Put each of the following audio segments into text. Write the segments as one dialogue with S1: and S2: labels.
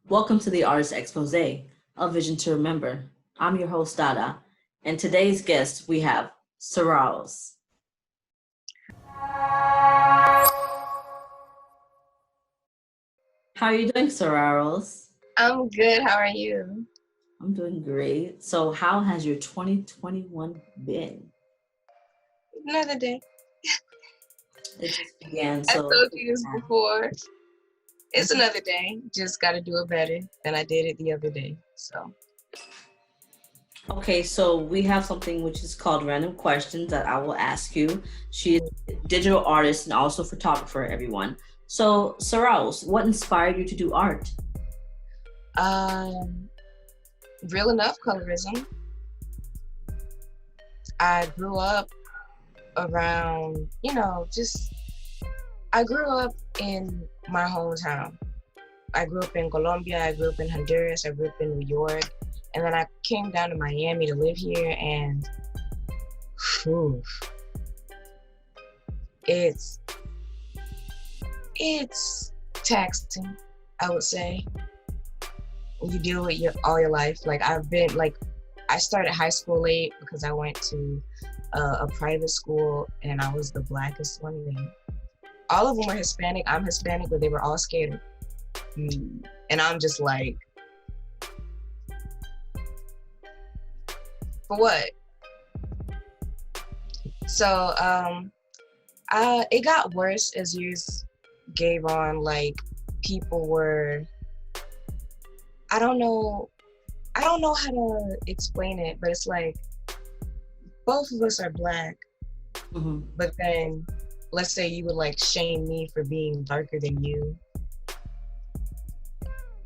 S1: Welcome to the Artist Expose, A Vision to Remember. I'm your host, Dada, and today's guest we have Seraos. How are you doing, Seraos?
S2: I'm good. How are you?
S1: I'm doing great. So how has your 2021 been?
S2: Another day.
S1: It just began,
S2: I
S1: so
S2: told you this before. It's another day. Just got to do it better than I did it the other day. So.
S1: Okay, so we have something which is called random questions that I will ask you. She is a digital artist and also photographer, everyone. So, Seraos, what inspired you to do art?
S2: Real enough colorism. I grew up around, I grew up in my hometown. I grew up in Colombia, I grew up in Honduras, I grew up in New York, and then I came down to Miami to live here, and whew, it's taxing, I would say. You deal with all your life. I started high school late because I went to a private school and I was the blackest one there. All of them were Hispanic. I'm Hispanic, but they were all scared. And I'm just like, for what? So it got worse as years gave on. Like, people were, I don't know how to explain it, but it's like both of us are black, but then let's say you would like shame me for being darker than you,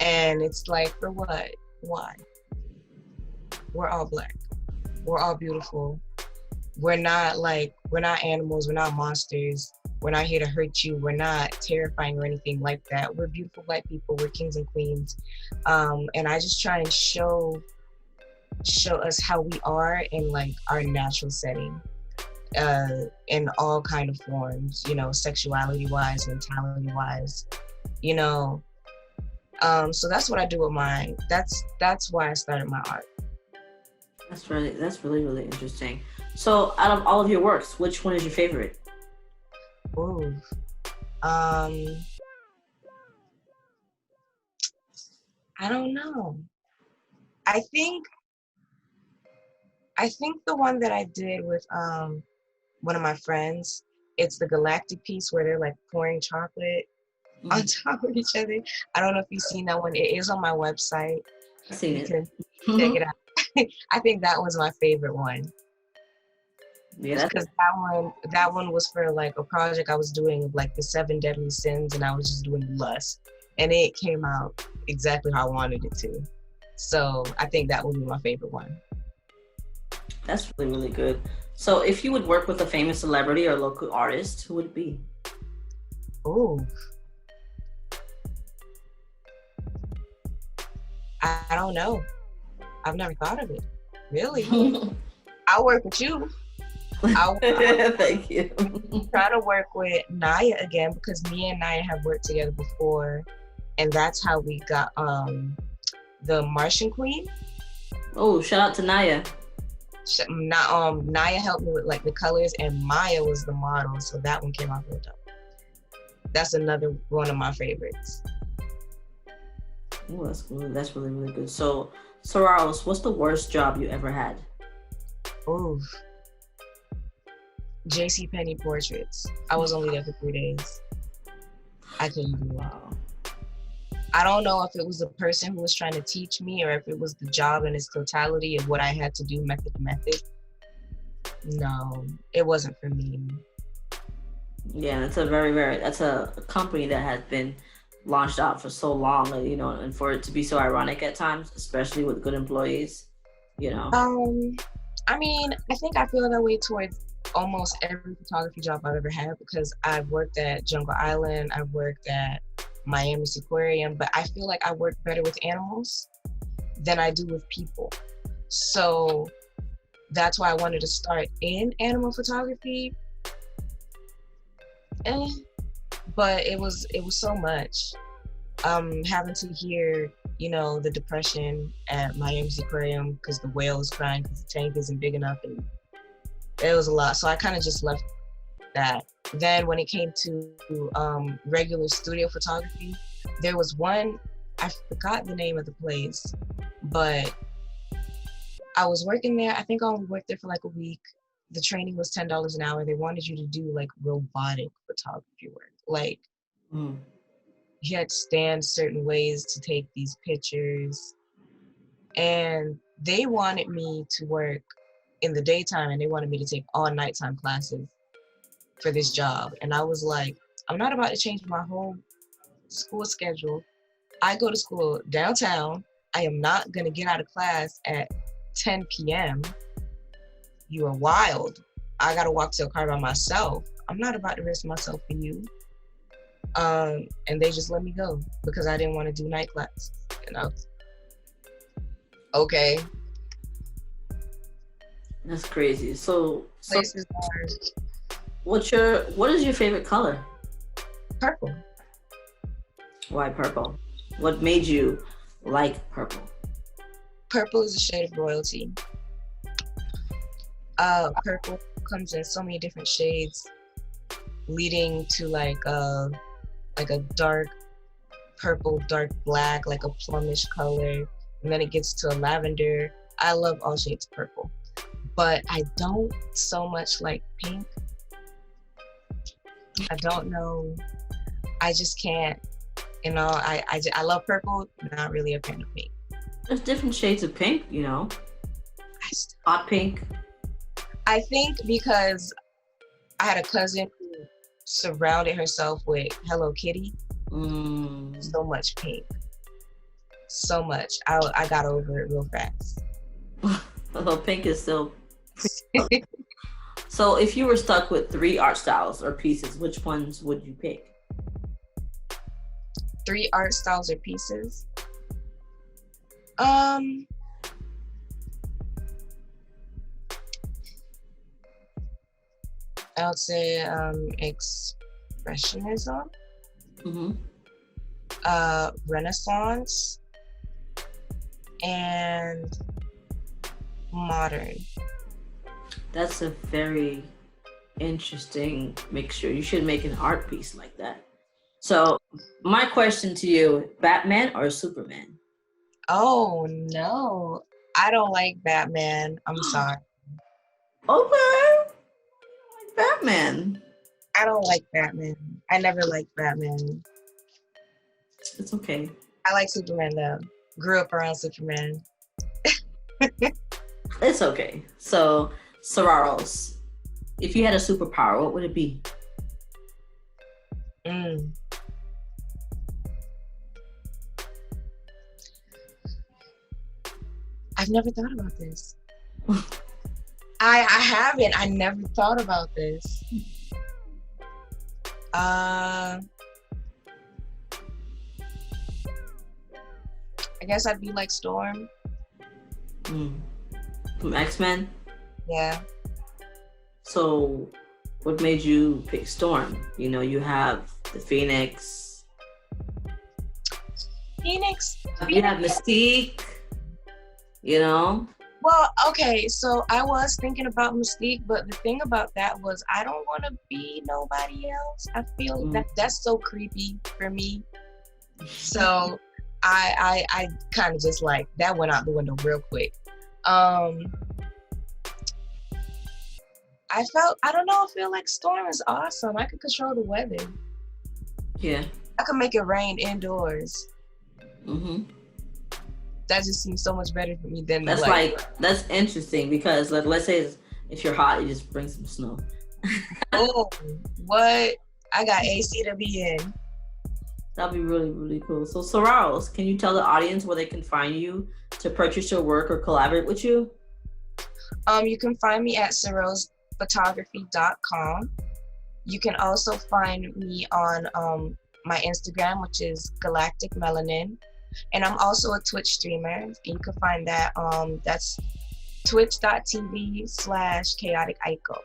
S2: and it's like, for what? Why? We're all black. We're all beautiful. We're not animals. We're not monsters. We're not here to hurt you. We're not terrifying or anything like that. We're beautiful black people. We're kings and queens. And I just try and show us how we are in like our natural setting, in all kind of forms, sexuality wise, mentality wise, so that's what I do with mine. That's why I started my art.
S1: That's really, really interesting. So out of all of your works, which one is your favorite?
S2: Ooh. I don't know. I think the one that I did with one of my friends, it's the galactic piece where they're like pouring chocolate on top of each other. I don't know if you've seen that one. It is on my website.
S1: I've seen
S2: You
S1: it.
S2: can check it out. I think that was my favorite one.
S1: Yeah,
S2: because that one was for like a project I was doing, like the 7 deadly sins, and I was just doing lust, and it came out exactly how I wanted it to. So I think that would be my favorite one.
S1: that's really, really good. So if you would work with a famous celebrity or local artist, who would it be?
S2: Oh, I don't know. I've never thought of it. Really? I'll work with you.
S1: Thank you.
S2: Try to work with Naya again, because me and Naya have worked together before, and that's how we got the Martian Queen.
S1: Oh, shout out to Naya.
S2: Naya helped me with like the colors, and Maya was the model, so that one came out really dope. That's another one of my favorites.
S1: Oh, that's good. That's really, really good. So, Seraos, what's the worst job you ever had?
S2: Ooh. JCPenney portraits. I was only there for 3 days. I couldn't do it. I don't know if it was the person who was trying to teach me or if it was the job in its totality of what I had to do method to method. No, it wasn't for me.
S1: Yeah, that's a company that has been launched out for so long, and for it to be so ironic at times, especially with good employees,
S2: I mean, I think I feel that way towards almost every photography job I've ever had, because I've worked at Jungle Island, I've worked at Miami Aquarium, but I feel like I work better with animals than I do with people. So that's why I wanted to start in animal photography. But it was so much. Having to hear you know, the depression at Miami's aquarium because the whale is crying because the tank isn't big enough, and it was a lot. So I kind of just left that. Then when it came to regular studio photography, there was one, I forgot the name of the place, but I was working there. I think I only worked there for like a week. The training was $10 an hour. They wanted you to do like robotic photography work. Like you had to stand certain ways to take these pictures. And they wanted me to work in the daytime, and they wanted me to take all nighttime classes for this job. And I was like, I'm not about to change my whole school schedule. I go to school downtown. I am not gonna get out of class at 10 p.m. You are wild. I gotta walk to a car by myself. I'm not about to risk myself for you. And they just let me go because I didn't want to do night class. And I was, okay.
S1: That's crazy. So
S2: Places are
S1: what is your favorite color?
S2: purple.
S1: Why purple? What made you like purple?
S2: Purple is a shade of royalty. Purple comes in so many different shades, leading to like a dark purple, dark black, like a plummish color, and then it gets to a lavender. I love all shades of purple, but I don't so much like pink. I don't know. I just can't. You know, I love purple, not really a fan of pink.
S1: There's different shades of pink, you know. Hot pink.
S2: I think because I had a cousin who surrounded herself with Hello Kitty. So much pink. So much. I got over it real fast.
S1: Although pink is still pretty. So if you were stuck with 3 art styles or pieces, which ones would you pick?
S2: 3 art styles or pieces? I would say expressionism, Renaissance, and modern.
S1: That's a very interesting mixture. You should make an art piece like that. So my question to you, Batman or Superman?
S2: Oh no, I don't like Batman. I'm sorry.
S1: Okay. Batman.
S2: I don't like Batman. I never liked Batman.
S1: It's okay.
S2: I like Superman though. Grew up around Superman.
S1: It's okay. So, Seraos, if you had a superpower, what would it be?
S2: I've never thought about this. I haven't. I never thought about this. I guess I'd be like Storm.
S1: From X-Men?
S2: Yeah.
S1: So, what made you pick Storm? You know, you have the Phoenix. You have Mystique. You know?
S2: Well, okay, so I was thinking about Mystique, but the thing about that was I don't want to be nobody else. I feel that that's so creepy for me. So I kind of just like, that went out the window real quick. I feel like Storm is awesome. I could control the weather.
S1: Yeah.
S2: I could make it rain indoors. That just seems so much better for me than
S1: that's interesting because like, let's say if you're hot, you just bring some snow.
S2: Oh, what? I got AC to be in.
S1: That'd be really, really cool. So Seraos, can you tell the audience where they can find you to purchase your work or collaborate with you?
S2: You can find me at seraosphotography.com. You can also find me on my Instagram, which is Galactic Melanin. And I'm also a Twitch streamer. And you can find that, that's twitch.tv/chaoticaiko.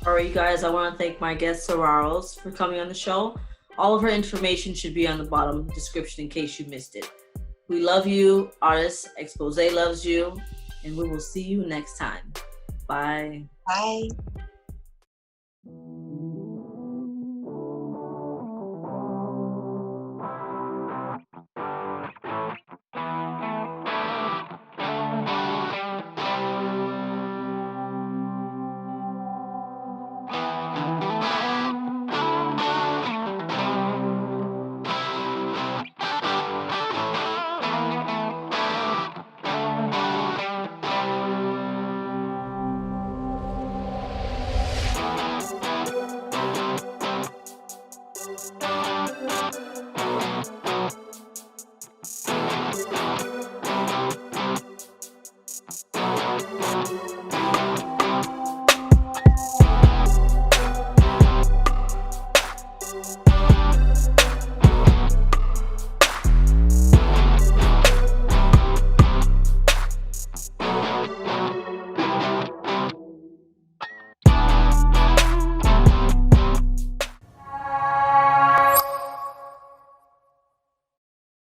S1: All right, you guys, I want to thank my guest Seraos for coming on the show. All of her information should be on the bottom description in case you missed it. We love you, artist. Expose loves you, and we will see you next time. Bye.
S2: Bye.